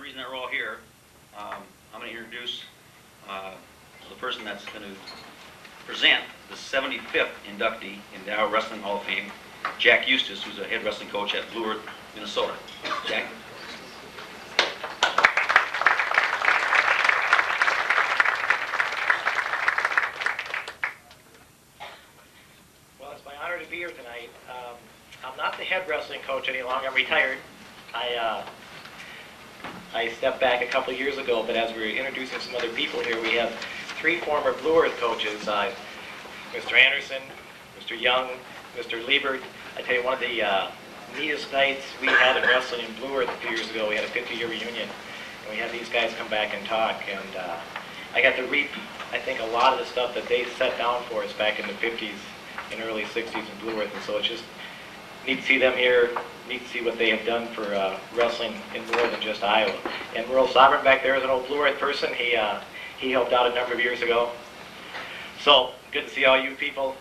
reason that we're all here, I'm going to introduce the person that's going to present the 75th inductee in the Iowa Wrestling Hall of Fame, Jack Eustice, who's a head wrestling coach at Blue Earth, Minnesota. Jack? Well, it's my honor to be here tonight. I'm not the head wrestling coach any longer. I'm retired. I stepped back a couple of years ago, but as we were introducing some other people here, we have three former Blue Earth coaches, Mr. Anderson, Mr. Young, Mr. Liebert. I tell you, one of the neatest nights we had in wrestling in Blue Earth a few years ago, we had a 50-year reunion, and we had these guys come back and talk, and I got to reap, I think, a lot of the stuff that they set down for us back in the 50s and early 60s in Blue Earth, and so it's just neat to see them here, neat to see what they have done for wrestling in more than just Iowa. And Merle Sovereign back there is an old Blue Earth person. He helped out a number of years ago. So, good to see all you people.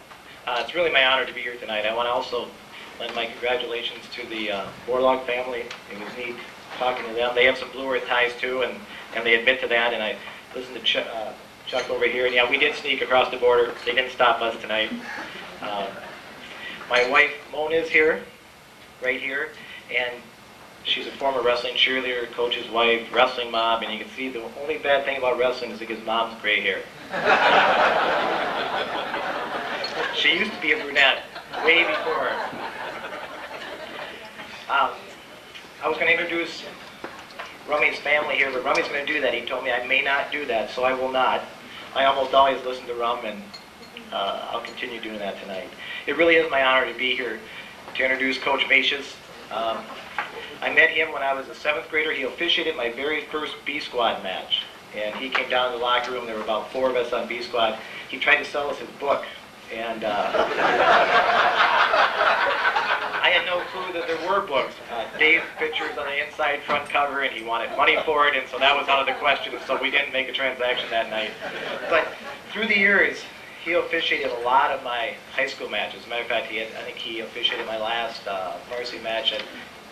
It's really my honor to be here tonight. I want to also lend my congratulations to the Borlaug family. It was neat talking to them. They have some Blue Earth ties too, and they admit to that. And I listened to Chuck over here, and yeah, we did sneak across the border. They didn't stop us tonight. My wife, Mona, is here, right here, and she's a former wrestling cheerleader, coach's wife, wrestling mom, and you can see the only bad thing about wrestling is it gives moms gray hair. She used to be a brunette, way before her. I was going to introduce Rummy's family here, but Rummy's going to do that. He told me I may not do that, so I will not. I almost always listen to Rum, and I'll continue doing that tonight. It really is my honor to be here to introduce Coach Macias. I met him when I was a 7th grader. He officiated my very first B Squad match. And he came down to the locker room. There were about 4 of us on B Squad. He tried to sell us his book. And I had no clue that there were books. Dave's pictures on the inside front cover, and he wanted money for it, and so that was out of the question, so we didn't make a transaction that night. But through the years, he officiated a lot of my high school matches. As a matter of fact, I think he officiated my last varsity match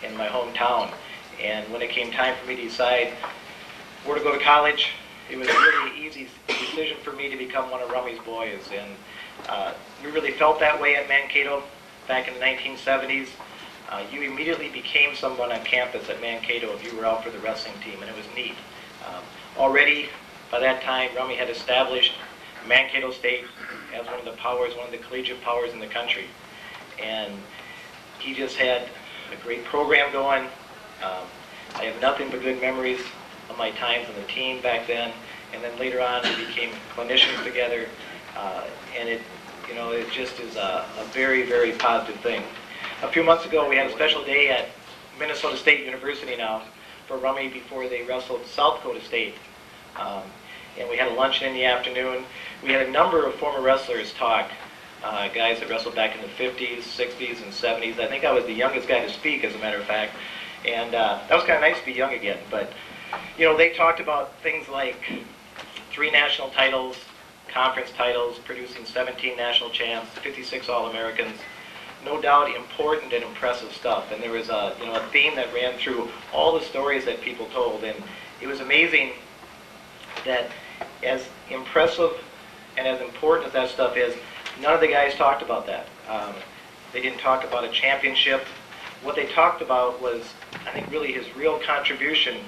in my hometown. And when it came time for me to decide where to go to college, it was a really easy decision for me to become one of Rummy's boys. And we really felt that way at Mankato back in the 1970s. You immediately became someone on campus at Mankato if you were out for the wrestling team, and it was neat. Already, by that time, Rummy had established Mankato State as one of the powers, one of the collegiate powers in the country. And he just had a great program going. I have nothing but good memories of my times on the team back then. And then later on, we became clinicians together. And it just is a very, very positive thing. A few months ago, we had a special day at Minnesota State University now for Rummy before they wrestled South Dakota State. And we had a luncheon in the afternoon. We had a number of former wrestlers talk, guys that wrestled back in the 50s, 60s, and 70s. I think I was the youngest guy to speak, as a matter of fact. And that was kind of nice to be young again. But, they talked about things like 3 national titles, conference titles, producing 17 national champs, 56 All-Americans. No doubt important and impressive stuff. And there was a theme that ran through all the stories that people told. And it was amazing that as impressive and as important as that stuff is, none of the guys talked about that. They didn't talk about a championship. What they talked about was, I think, really his real contribution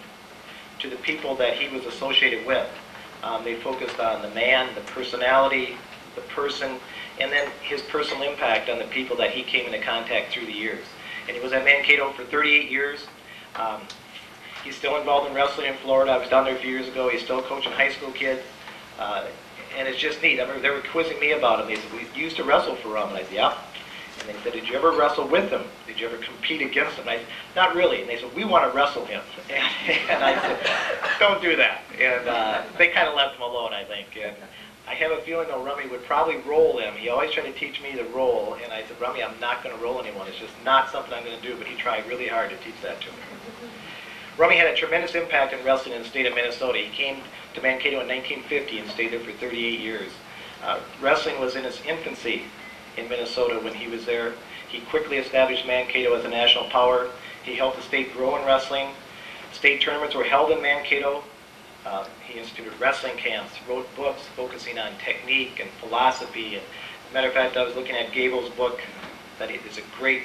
to the people that he was associated with. They focused on the man, the personality, the person, and then his personal impact on the people that he came into contact through the years. And he was at Mankato for 38 years. He's still involved in wrestling in Florida. I was down there a few years ago. He's still coaching high school kids. And it's just neat. I remember they were quizzing me about him. They said, "We used to wrestle for Rum." And I said, "Yeah." And they said, "Did you ever wrestle with him? Did you ever compete against him?" And I said, "Not really." And they said, "We want to wrestle him." And I said, "Don't do that." And they kind of left him alone, I think. And I have a feeling, though, Rummy would probably roll him. He always tried to teach me to roll. And I said, "Rummy, I'm not going to roll anyone. It's just not something I'm going to do." But he tried really hard to teach that to me. Rummy had a tremendous impact in wrestling in the state of Minnesota. He came to Mankato in 1950 and stayed there for 38 years. Wrestling was in its infancy in Minnesota when he was there. He quickly established Mankato as a national power. He helped the state grow in wrestling. State tournaments were held in Mankato. He instituted wrestling camps, wrote books focusing on technique and philosophy. And as a matter of fact, I was looking at Gable's book, that is a great,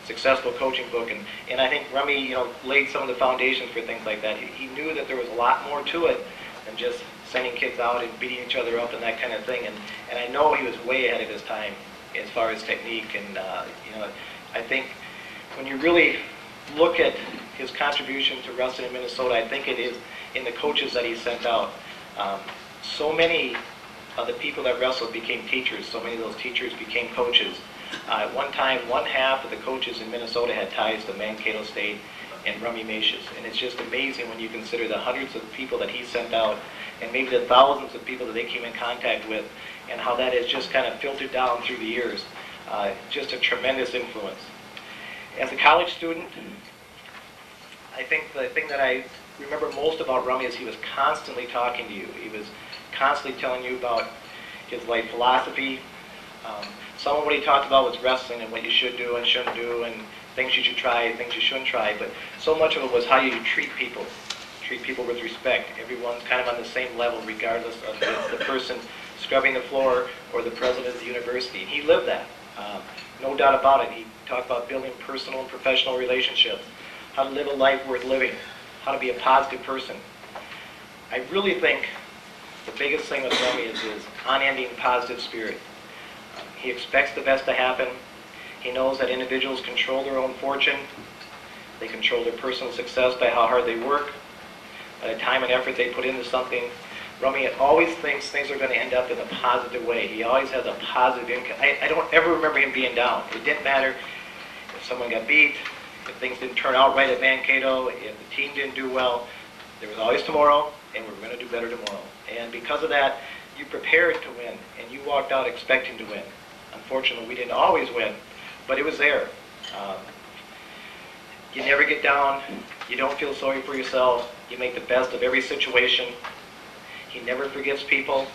successful coaching book. And I think Rummy, laid some of the foundations for things like that. He knew that there was a lot more to it than just sending kids out and beating each other up and that kind of thing. And I know he was way ahead of his time as far as technique. And I think when you really look at his contribution to wrestling in Minnesota, I think it is in the coaches that he sent out. So many of the people that wrestled became teachers. So many of those teachers became coaches. At one time, one half of the coaches in Minnesota had ties to Mankato State and Rummy Macias. And it's just amazing when you consider the hundreds of people that he sent out and maybe the thousands of people that they came in contact with, and how that has just kind of filtered down through the years. Just a tremendous influence. As a college student, I think the thing that I remember most about Rummy is he was constantly talking to you. He was constantly telling you about his life philosophy. Some of what he talked about was wrestling and what you should do and shouldn't do, and things you should try and things you shouldn't try. But so much of it was how you treat people with respect. Everyone's kind of on the same level regardless of the person scrubbing the floor or the president of the university. And he lived that. No doubt about it. He talked about building personal and professional relationships, how to live a life worth living, how to be a positive person. I really think the biggest thing with Rummy is his unending positive spirit. He expects the best to happen. He knows that individuals control their own fortune. They control their personal success by how hard they work, by the time and effort they put into something. Rummy always thinks things are going to end up in a positive way. He always has a positive income. I don't ever remember him being down. It didn't matter if someone got beat, if things didn't turn out right at Mankato, if the team didn't do well. There was always tomorrow, and we're going to do better tomorrow. And because of that, you prepared to win, and you walked out expecting to win. Unfortunately, we didn't always win, but it was there. You never get down. You don't feel sorry for yourself. You make the best of every situation. He never forgets people.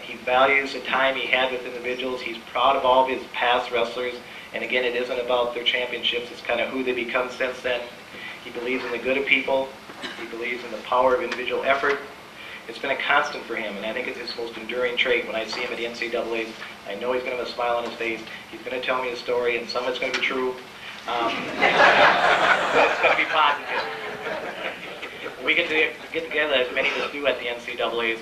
He values the time he had with individuals. He's proud of all of his past wrestlers. And again, it isn't about their championships. It's kind of who they become since then. He believes in the good of people. He believes in the power of individual effort. It's been a constant for him, and I think it's his most enduring trait. When I see him at the NCAAs, I know he's going to have a smile on his face. He's going to tell me a story, and some of it's going to be true. But it's going to be positive. We get together, as many of us do at the NCAAs.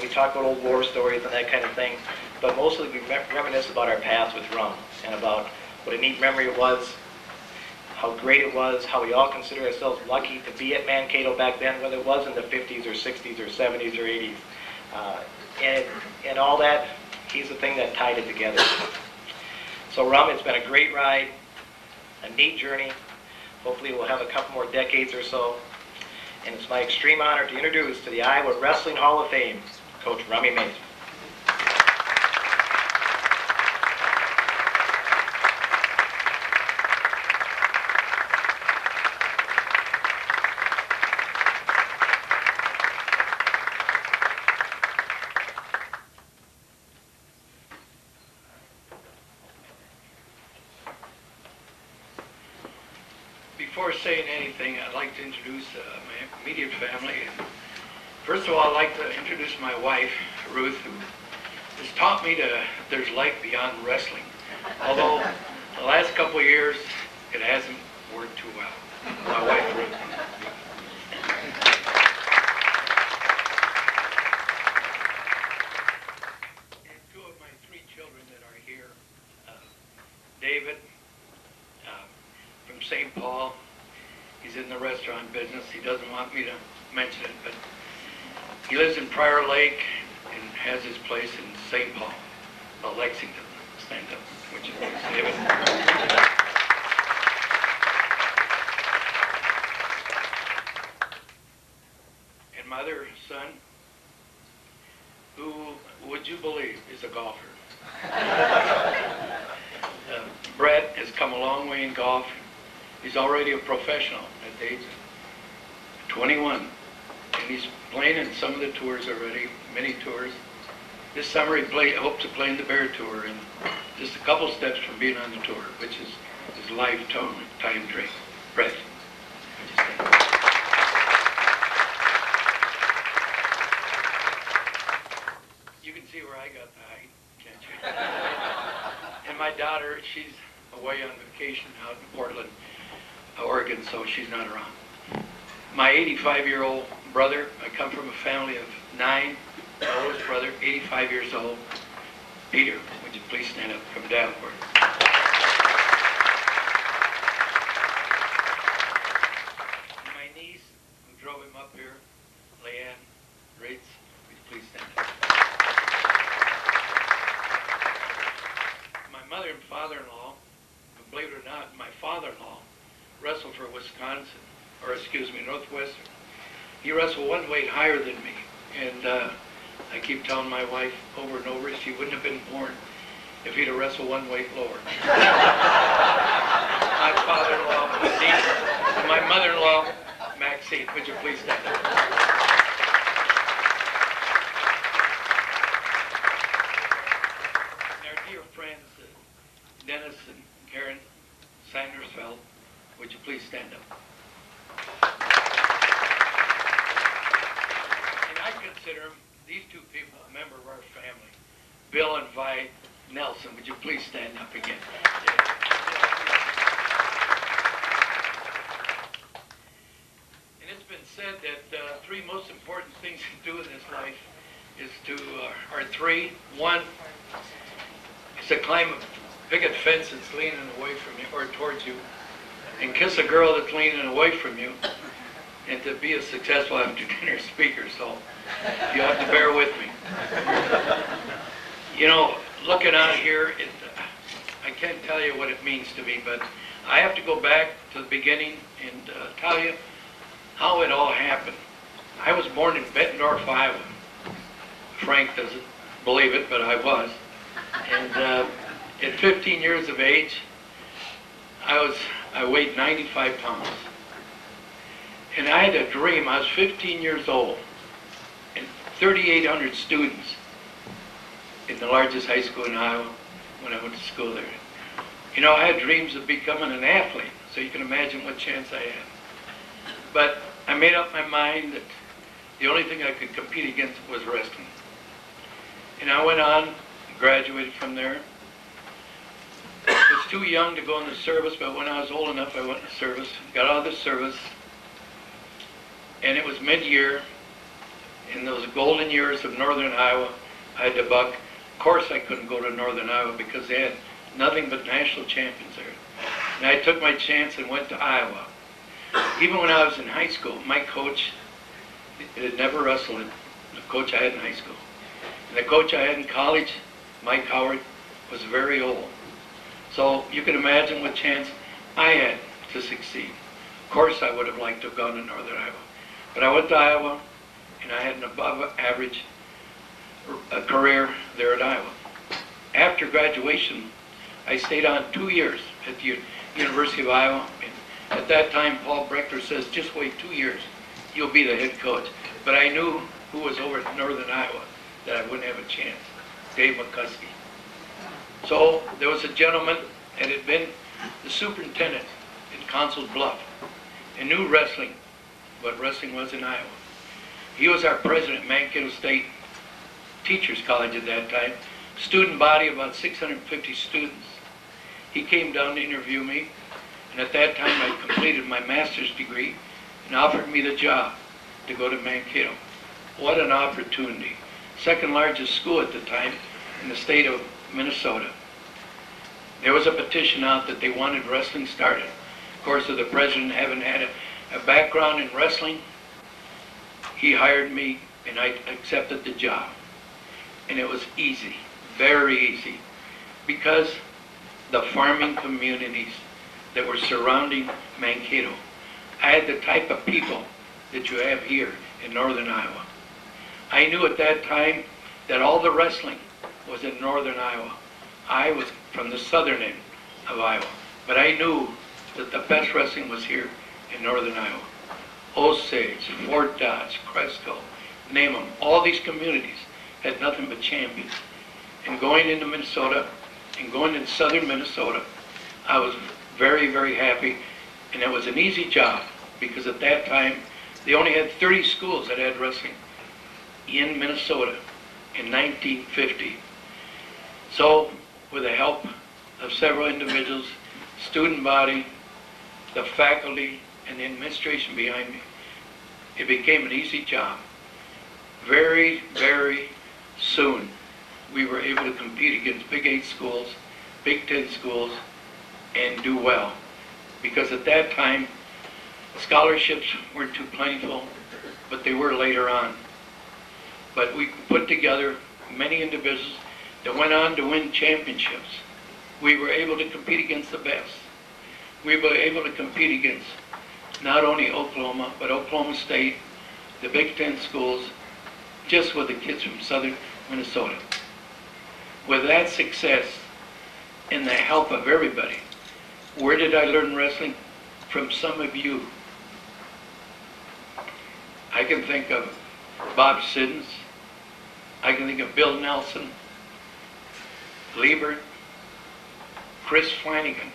We talk about old war stories and that kind of thing, but mostly we reminisce about our past with Rum and about what a neat memory it was, how great it was, how we all consider ourselves lucky to be at Mankato back then, whether it was in the 50s or 60s or 70s or 80s. And all that, he's the thing that tied it together. So Rum, it's been a great ride, a neat journey. Hopefully we'll have a couple more decades or so. And it's my extreme honor to introduce to the Iowa Wrestling Hall of Fame, Coach Rummy Macias. Before saying anything, I'd like to introduce my immediate family. First of all, I'd like to introduce my wife, Ruth, who has taught me that there's life beyond wrestling. Although the last couple of years, it hasn't worked too well. My wife, Ruth. And two of my three children that are here, David, from St. Paul. He's in the restaurant business. He doesn't want me to mention it, but he lives in Prior Lake and has his place in St. Paul, Lexington, stand up, which is David. And my other son, who, would you believe, is a golfer. Brett has come a long way in golf. He's already a professional at the age of 21. And he's playing in some of the tours already, many tours. This summer he hopes to play in the Bear Tour, and just a couple steps from being on the tour, which is his lifetime dream. Brett, would you say? my daughter, she's away on vacation out in Portland, Oregon, so she's not around. My 85-year-old brother, I come from a family of 9, my oldest brother, 85 years old. Peter, would you please stand up, come down for it. My niece, who drove him up here, Leanne Rates, would you please stand up. My mother and father-in-law, believe it or not, my father-in-law wrestled for Wisconsin, or excuse me, Northwestern. He wrestled one weight higher than me, and I keep telling my wife over and over, she wouldn't have been born if he'd have wrestled one weight lower. My father-in-law, Dean, and my mother-in-law, Maxine, would you please stand up? And our dear friends, Dennis and Karen Sandersfeld, would you please stand up? And I consider these two people a member of our family. Bill and Vi Nelson, would you please stand up again? And it's been said that the three most important things to do in this life is are three. One is to climb a picket fence that's leaning away from you or towards you, and kiss a girl that's leaning away from you, and to be a successful after-dinner speaker. So you have to bear with me. You know, looking out here, I can't tell you what it means to me, but I have to go back to the beginning and tell you how it all happened. I was born in Bettendorf, Iowa. Frank doesn't believe it, but I was. And at 15 years of age, I weighed 95 pounds. And I had a dream. I was 15 years old, and 3,800 students in the largest high school in Iowa when I went to school there. You know, I had dreams of becoming an athlete, so you can imagine what chance I had. But I made up my mind that the only thing I could compete against was wrestling. And I went on, graduated from there. I was too young to go in the service, but when I was old enough, I went in the service, got out of the service, and it was mid-year. In those golden years of northern Iowa, I had to buck. Of course I couldn't go to northern Iowa because they had nothing but national champions there. And I took my chance and went to Iowa. Even when I was in high school, my coach had never wrestled, the coach I had in high school. And the coach I had in college, Mike Howard, was very old. So you can imagine what chance I had to succeed. Of course I would have liked to have gone to northern Iowa. But I went to Iowa, and I had an above average career there at Iowa. After graduation, I stayed on 2 years at the University of Iowa. And at that time, Paul Breckler says, just wait 2 years, you'll be the head coach. But I knew who was over at northern Iowa that I wouldn't have a chance, Dave McCuskey. So there was a gentleman that had been the superintendent in Council Bluff and knew wrestling, what wrestling was in Iowa. He was our president at Mankato State Teachers College at that time, student body of about 650 students. He came down to interview me, and at that time I completed my master's degree and offered me the job to go to Mankato. What an opportunity. Second largest school at the time in the state of Minnesota. There was a petition out that they wanted wrestling started. Of course, with the president having had a background in wrestling, he hired me and I accepted the job. And it was easy, very easy, because the farming communities that were surrounding Mankato, I had the type of people that you have here in northern Iowa. I knew at that time that all the wrestling was in northern Iowa. I was from the southern end of Iowa, but I knew that the best wrestling was here in northern Iowa. Osage, Fort Dodge, Cresco, name them. All these communities had nothing but champions. And going into Minnesota, and going into southern Minnesota, I was very, very happy, and it was an easy job, because at that time, they only had 30 schools that had wrestling in Minnesota in 1950. So, with the help of several individuals, student body, the faculty, and the administration behind me, it became an easy job. Very, very soon, we were able to compete against Big 8 schools, Big 10 schools, and do well. Because at that time, scholarships weren't too plentiful, but they were later on. But we put together many individuals that went on to win championships. We were able to compete against the best. We were able to compete against not only Oklahoma, but Oklahoma State, the Big 10 schools, just with the kids from southern Minnesota. With that success and the help of everybody, where did I learn wrestling? From some of you. I can think of Bob Siddons. I can think of Bill Nelson, Liebert, Chris Flanagan.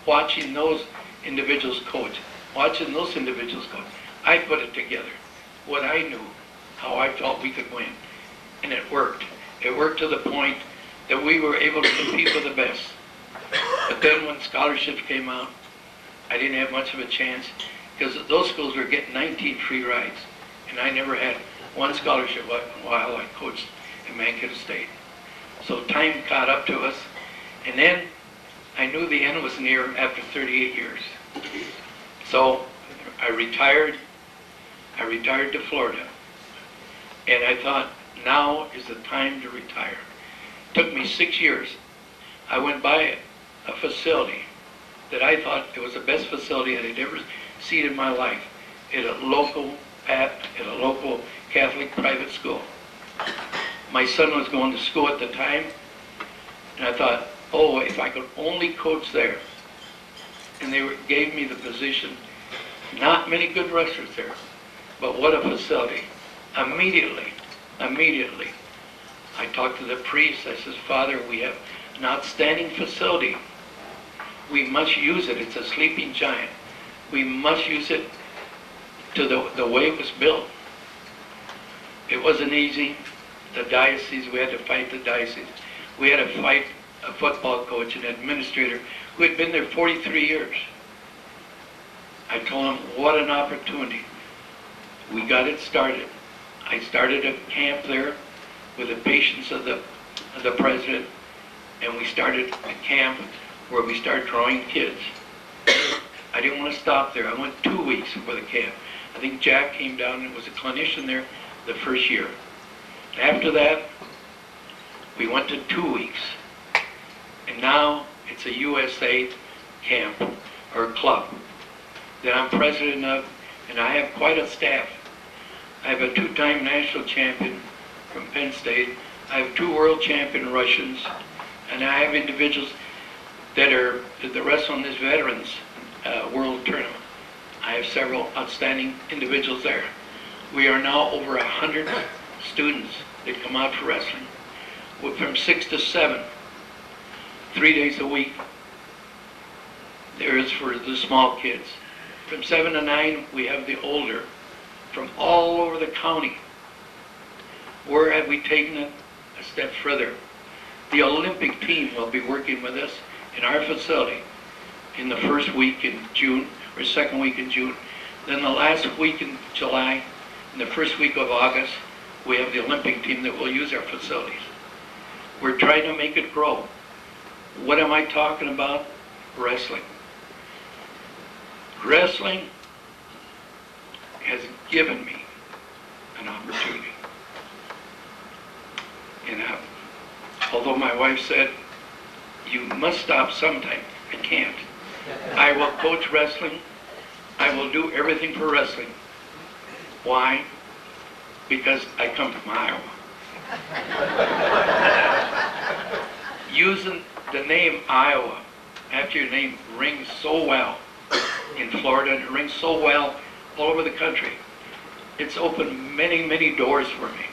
Watching those individuals coach, I put it together. What I knew, how I felt we could win. And it worked. It worked to the point that we were able to compete with the best. But then when scholarships came out, I didn't have much of a chance because those schools were getting 19 free rides. And I never had one scholarship while I coached in Mankato State. So time caught up to us. And then I knew the end was near after 38 years. So I retired to Florida. And I thought, now is the time to retire. It took me 6 years. I went by a facility that I thought it was the best facility that I'd ever seen in my life at a local Catholic private school. My son was going to school at the time, and I thought, oh, if I could only coach there. And they gave me the position. Not many good wrestlers there, but what a facility. Immediately, I talked to the priest. I said, Father, we have an outstanding facility. We must use it. It's a sleeping giant. We must use it to the way it was built. It wasn't easy. The diocese, we had to fight the diocese. We had to fight a football coach, an administrator, who had been there 43 years. I told him, what an opportunity. We got it started. I started a camp there with the patience of the president, and we started a camp where we started drawing kids. I didn't want to stop there. I went 2 weeks for the camp. I think Jack came down and was a clinician there the first year. After that, we went to 2 weeks. And now it's a USA camp or club that I'm president of, and I have quite a staff. I have a 2-time national champion from Penn State. I have 2 world champion Russians, and I have individuals that are the wrestling this veterans world tournament. I have several outstanding individuals there. We are now over 100 students that come out for wrestling, from 6 to 7, 3 days a week. There is for the small kids. From 7 to 9, we have the older, from all over the county. Where have we taken it a step further? The Olympic team will be working with us in our facility in the first week in June, or second week in June. Then the last week in July, and the first week of August, we have the Olympic team that will use our facilities. We're trying to make it grow. What am I talking about? Wrestling. Wrestling has given me an opportunity. And although my wife said, you must stop sometime, I can't. I will coach wrestling. I will do everything for wrestling. Why? Because I come from Iowa. Using the name Iowa after your name rings so well in Florida, and it rings so well all over the country. It's opened many, many doors for me.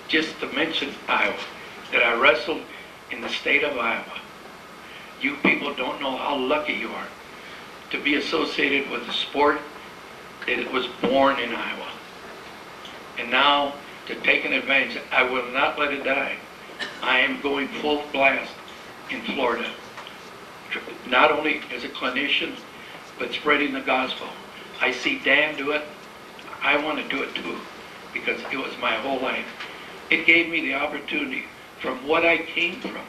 Just to mention Iowa, that I wrestled in the state of Iowa. You people don't know how lucky you are to be associated with a sport that it was born in Iowa. And now, to take an advantage, I will not let it die. I am going full blast in Florida. not only as a clinician, but spreading the gospel. I see Dan do it. I want to do it too, because it was my whole life. It gave me the opportunity from what I came from.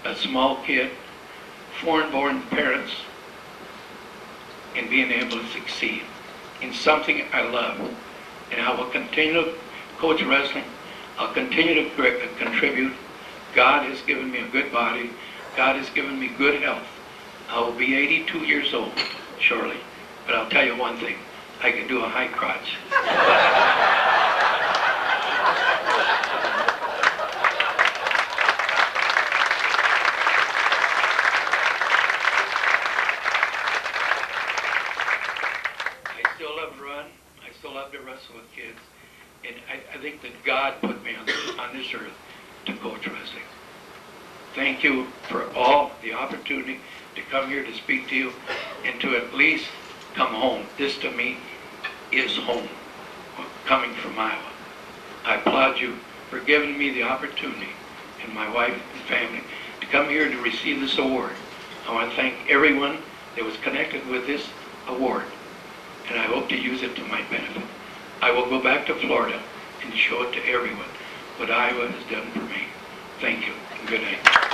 A small kid, foreign-born parents, and being able to succeed in something I love. And I will continue to coach wrestling. I'll continue to contribute. God has given me a good body. God has given me good health. I will be 82 years old shortly. But I'll tell you one thing, I can do a high crotch. I still love to run. I still love to wrestle with kids. And I think that God put me on this earth to coach wrestling. Thank you for all the opportunity to come here to speak to you and to at least come home. This to me is home, coming from Iowa. I applaud you for giving me the opportunity, and my wife and family, to come here to receive this award. I want to thank everyone that was connected with this award, and I hope to use it to my benefit. I will go back to Florida and show it to everyone what Iowa has done for me. Thank you, and good night.